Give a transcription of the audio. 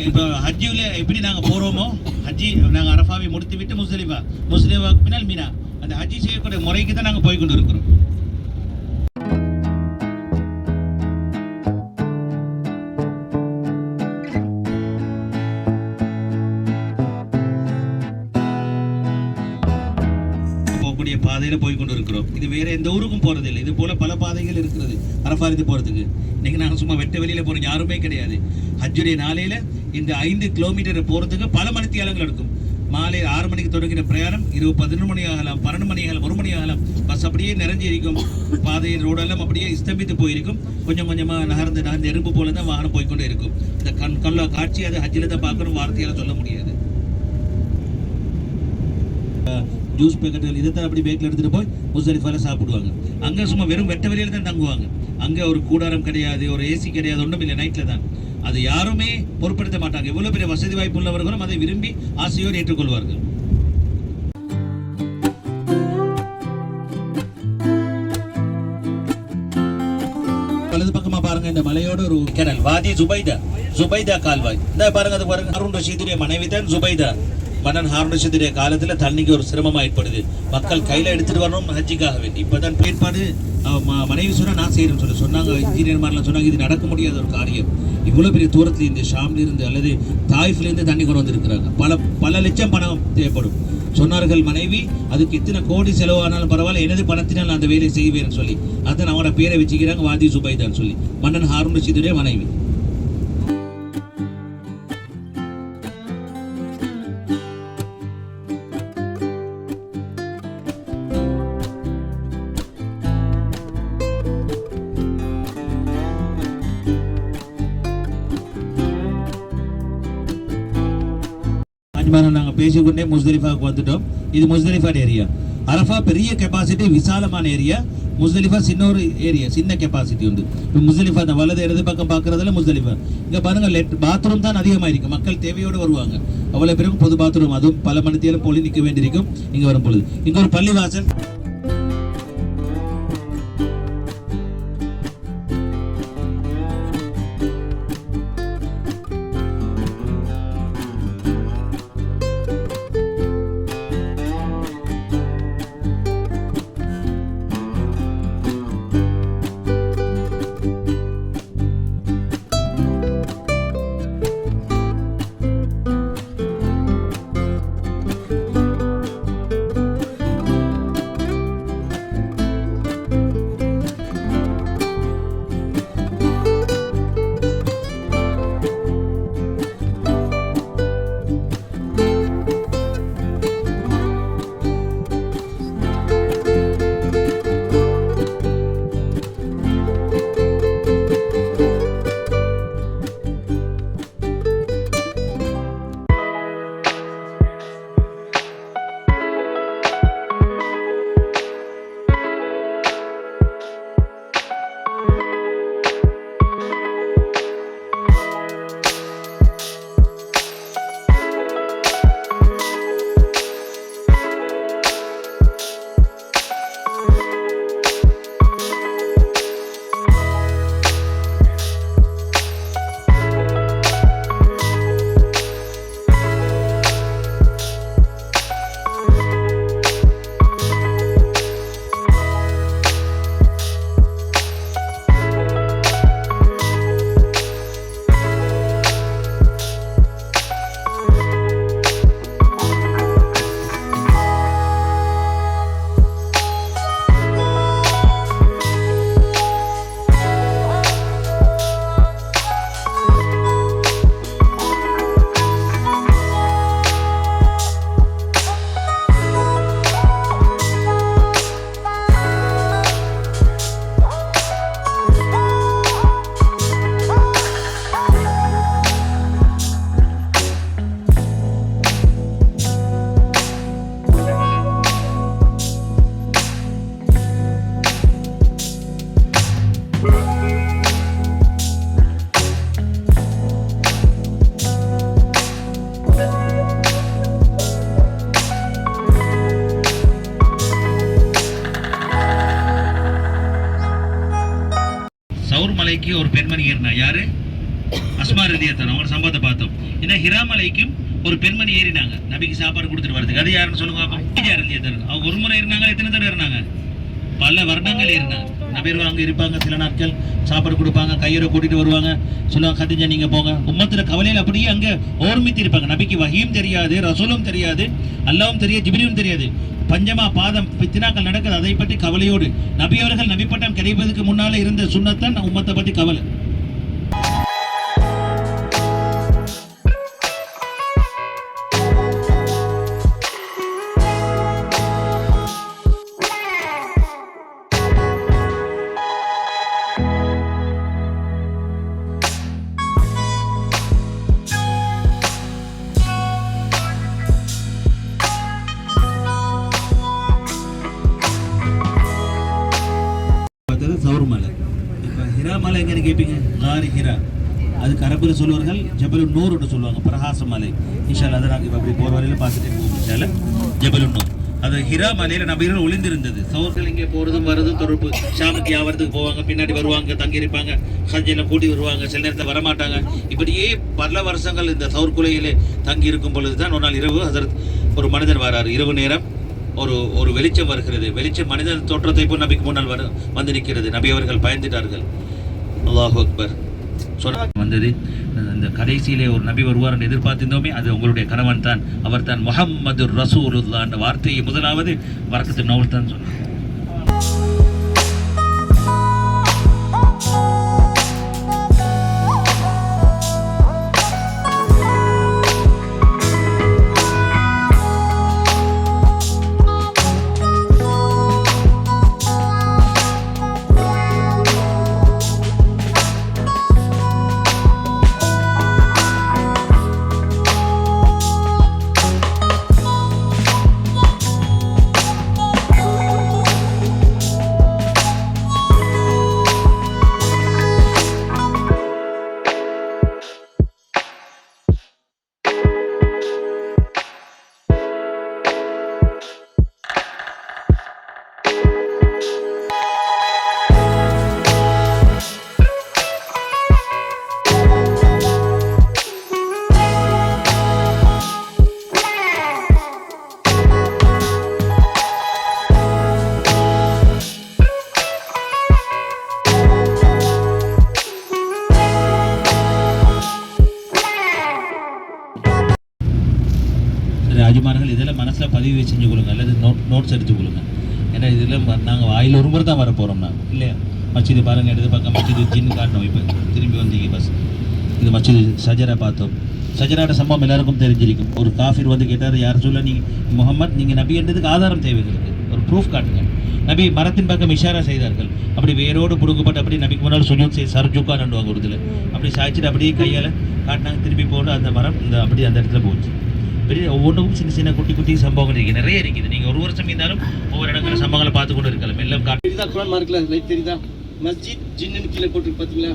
இப்போ ஹஜ்ஜில் எப்படி நாங்கள் போகிறோமோ, ஹஜ்ஜி நாங்கள் அரஃபாவை முடித்து விட்டு முஸ்லிமாவுக்கு பின்னால் மீனா, அந்த ஹஜ்ஜி செய்யக்கூடிய முறைக்கு தான் நாங்கள் போய் கொண்டு இருக்கிறோம். போகக்கூடிய பாதையில் போய் கொண்டு இருக்கிறோம். இது வேற எந்த ஊருக்கும் போறதில்லை. இது போல பல பாதைகள் இருக்கிறது அரஃபாவுக்கு போறதுக்கு. இன்னைக்கு நாங்கள் சும்மா வெட்ட வெளியில போறோம், யாருமே கிடையாது. ஹஜ்ஜுடைய நாளையில இந்த 5 கிலோமீட்டர் போறதுக்கு பல மணித்தியாலங்கள் எடுக்கும். மாலை 6 மணிக்கு தொடங்கின பிரயாணம் இரவு 11 மணி ஆகலாம், 12 மணி ஆகலாம், 1 மணி ஆகலாம். பஸ் அப்படியே நிறைஞ்சி இருக்கும், பாதையின் ரோடெல்லாம் அப்படியே ஸ்தம்பித்து போயிருக்கும். கொஞ்சம் கொஞ்சமாக நகர்ந்து நெருப்பு போல தான் வாகனம் போய்கொண்டே இருக்கும். இந்த கண்கொள்ளா காட்சி அது ஹஜ்ஜில் தான் பார்க்கணும், வார்த்தையால் சொல்ல முடியாது. ஜூஸ் பேக்கெட்டுகள் இதைத்தான் அப்படி பேக்கில் எடுத்துகிட்டு போய் முஸ்தலிஃபாவில் சாப்பிடுவாங்க. அங்கே சும்மா வெறும் வெட்ட வெளியில் தான் தங்குவாங்க. அங்கே ஒரு கூடாரம் கிடையாது, ஒரு ஏசி கிடையாது, ஒன்றும் இல்லை, நைட்டில் தான். அது யாருமே பொருட்படுத்த மாட்டாங்க. எவ்வளோ பெரிய வசதி வாய்ப்பு உள்ளவர்களும் அதை விரும்பி ஆசையோடு ஏற்றுக்கொள்வார்கள். வலது பக்கமா பாருங்க, இந்த மலையோட ஒரு கிணல், வாதி ஜுபைதா கால்வாய். இந்த பாருங்க, அது பாருங்க, ஹாரூன் ரஷீதுடைய மனைவி தான் ஜுபைதா. மன்னன் ஹாரூன் ரஷீதுடைய காலத்தில் தண்ணிக்கு ஒரு சிரமமாக ஏற்படுது. மக்கள் கையில் எடுத்துட்டு வரணும் ஹஜ்ஜிக்காக வேண்டி. இப்போதான் ஏற்பாடு மனைவி சொன்னா நான் செய்யறேன்னு சொன்னாங்க. இன்ஜினியர் மாதிரிலாம் சொன்னாங்க, இது நடக்க முடியாத ஒரு காரியம். இவ்வளோ பெரிய தூரத்தில் இந்த ஷாம்லேருந்து அல்லது தாய்ஃப்லேருந்து தண்ணி கொண்டு வந்திருக்கிறாங்க. பல லட்சம் பணம் தேவைப்படும். சொன்னார்கள் மனைவி, அதுக்கு இத்தனை கோடி செலவானாலும் பரவாயில்ல, எனது பணத்தினால் நான் அந்த வேலையை செய்வேன்னு சொல்லி அதான் அவங்களோட பேரை வச்சுக்கிறாங்க, வாதி ஜுபைதான்னு சொல்லி. மன்னன் ஹாரூன் ரஷீதுடைய மனைவி. நாங்கள் பேசிக்கொண்டே முஸ்தலிஃபாவுக்கு வந்துட்டோம். இது முஸ்தலிஃபா ஏரியா. அரஃபா பெரிய கெப்பாசிட்டி, விசாலமான ஏரியா. முஸ்தலிஃபா சின்ன ஒரு ஏரியா, சின்ன கெப்பாசிட்டி உண்டு. இப்போ முஸ்தலிஃபா அந்த வலது இடது பக்கம் பார்க்குறதுல முஸ்தலிஃபா. இங்கே பாருங்க, பாத்ரூம் தான் அதிகமாக இருக்குது. மக்கள் தேவையோடு வருவாங்க. அவ்வளோ பேருக்கும் பொது பாத்ரூம், அதுவும் பல மணித்தியாலும் போலி நிற்க வேண்டியிருக்கும். இங்கே வரும் பொழுது இங்கே ஒரு பள்ளிவாசல். சவுர் மலைக்கு ஒரு பெண்மணி ஏறினா, யாரு? அஸ்மா ரலியல்லாஹு அன்ஹா. அவங்க சம்பவத்தை பார்த்தோம். ஏன்னா ஹிராமலைக்கும் ஒரு பெண்மணி ஏறினாங்க நபிக்கு சாப்பாடு கொடுத்துட்டு வரதுக்கு. அது யாருன்னு சொல்லுங்க. அவங்க ஒரு முறை ஏறினாங்க, எத்தனை தடவை ஏறினாங்க? பல வருடங்கள் ஏறினாங்க. நபியர்கள் அங்கே இருப்பாங்க, சில நாட்கள் சாப்பாடு கொடுப்பாங்க, கையோட கூட்டிட்டு வருவாங்க, சொல்லுவாங்க கதிஜா நீங்க போங்க. உம்மத்துல கவலையில் அப்படியே அங்க ஓர்மித்து இருப்பாங்க. நபிக்கு வஹீம் தெரியாது, ரசூலும் தெரியாது, அல்லாவும் தெரியாது, ஜிப்ரீலும் தெரியாது. பஞ்சமா பாதம் பித்தினாக்கள் நடக்குது, அதை பற்றி கவலையோடு நபியவர்கள் நபி பட்டம் கிடைப்பதற்கு முன்னால இருந்த சுன்னத்தான் உம்மத்தை பற்றி கவலை. சௌர் மலை. இப்போ ஹிரா மலை எங்கன்னு கேட்பீங்க? காரி ஹிரா. அதுக்கு அரபில் சொல்லுவார்கள் ஜபலு நூர்னு சொல்லுவாங்க, பிரகாச மலை. இன்ஷால்லா அதை நாங்கள் இப்போ அப்படி போகிற வரையில் பார்த்துட்டே போவோம். இன்ஷால்லா ஜபலு நூர். அது ஹிரா மலையில் நபிகள் ஒளிந்திருந்தது. சௌர்கள் இங்கே போகிறதும் வரதும் தொடர்பு. ஷாமுக்கு யாவரத்துக்கு போவாங்க, பின்னாடி வருவாங்க, தங்கியிருப்பாங்க, ஹஜ்ஜெல்லாம் கூட்டி வருவாங்க, சில நேரத்தில் வரமாட்டாங்க. இப்படியே பல வருஷங்கள் இந்த சௌர் குலையிலே தங்கி இருக்கும் பொழுது தான் ஒரு நாள் இரவு ஹசரத் ஒரு மனிதர் வராரு. இரவு நேரம் ஒரு வெளிச்சம் வருகிறது. வெளிச்சம் மனித தோற்றத்தை போல் நபிக்கு முன்னால் வந்து நிற்கிறது. நபி அவர்கள் பயந்துட்டார்கள். அல்லாஹு அக்பர் வந்தது. இந்த கடைசியிலே ஒரு நபி வருவார் என்று எதிர்பார்த்திருந்தோமே, அது உங்களுடைய கணவன் தான். அவர் தான் முஹம்மது ரசூலுல்லாஹ் என்ற வார்த்தையை முதலாவது வரக்கத்து நவுல் தான் சொன்னார். ராஜுமார்கள் இதெல்லாம் மனசில் பதிவு செஞ்சு கொள்ளுங்க, அல்லது நோட்ஸ் எடுத்து கொள்ளுங்க. ஏன்னா இதில் நாங்கள் வாயில் ஒரு முறை தான் வர போகிறோம். நான் இல்லையா மஸ்ஜிது பாருங்கள், எடுத்து பார்க்க மஸ்ஜிது ஜின்னு காட்டணும். இப்போ திரும்பி வந்தீங்க பஸ். இது மஸ்ஜிது சஜரா பார்த்தோம். சஜராட சம்பவம் எல்லாருக்கும் தெரிஞ்சிருக்கும். ஒரு காஃபிர் வந்து கேட்டார், யார் சொல்ல நீங்கள் முகமது நீங்கள் நபி என்றதுக்கு ஆதாரம் தேவைகளுக்கு ஒரு ப்ரூஃப் காட்டுங்க. நபி மரத்தின் பக்கம் இஷாரா செய்தார்கள். அப்படி வேரோடு புடுக்கப்பட்டு அப்படி நபிக்கு முன்னால் சுஜூத் செய்ய சர்ஜுக்கா நண்டுவாங்க ஒரு இதில். அப்படி சாய்ச்சிட்டு அப்படியே கையால் காட்டினாங்க. திருப்பி போட்டு அந்த மரம் இந்த அப்படி அந்த இடத்துல போச்சு. பெரிய ஒவ்வொன்றுக்கும் சின்ன சின்ன குட்டி குட்டி சம்பவங்கள் இருக்குது, நிறைய இருக்குது. நீங்கள் ஒரு வருஷம் இருந்தாலும் ஒவ்வொரு இடங்களில் சம்பவங்களை பார்த்து கொண்டு இருக்கலாம். எல்லாம் காட்டு குரான் மார்க்கில் லைட் தெரியுதா? மஸ்ஜித் ஜின்னு கீழே போட்டு பார்த்தீங்களா?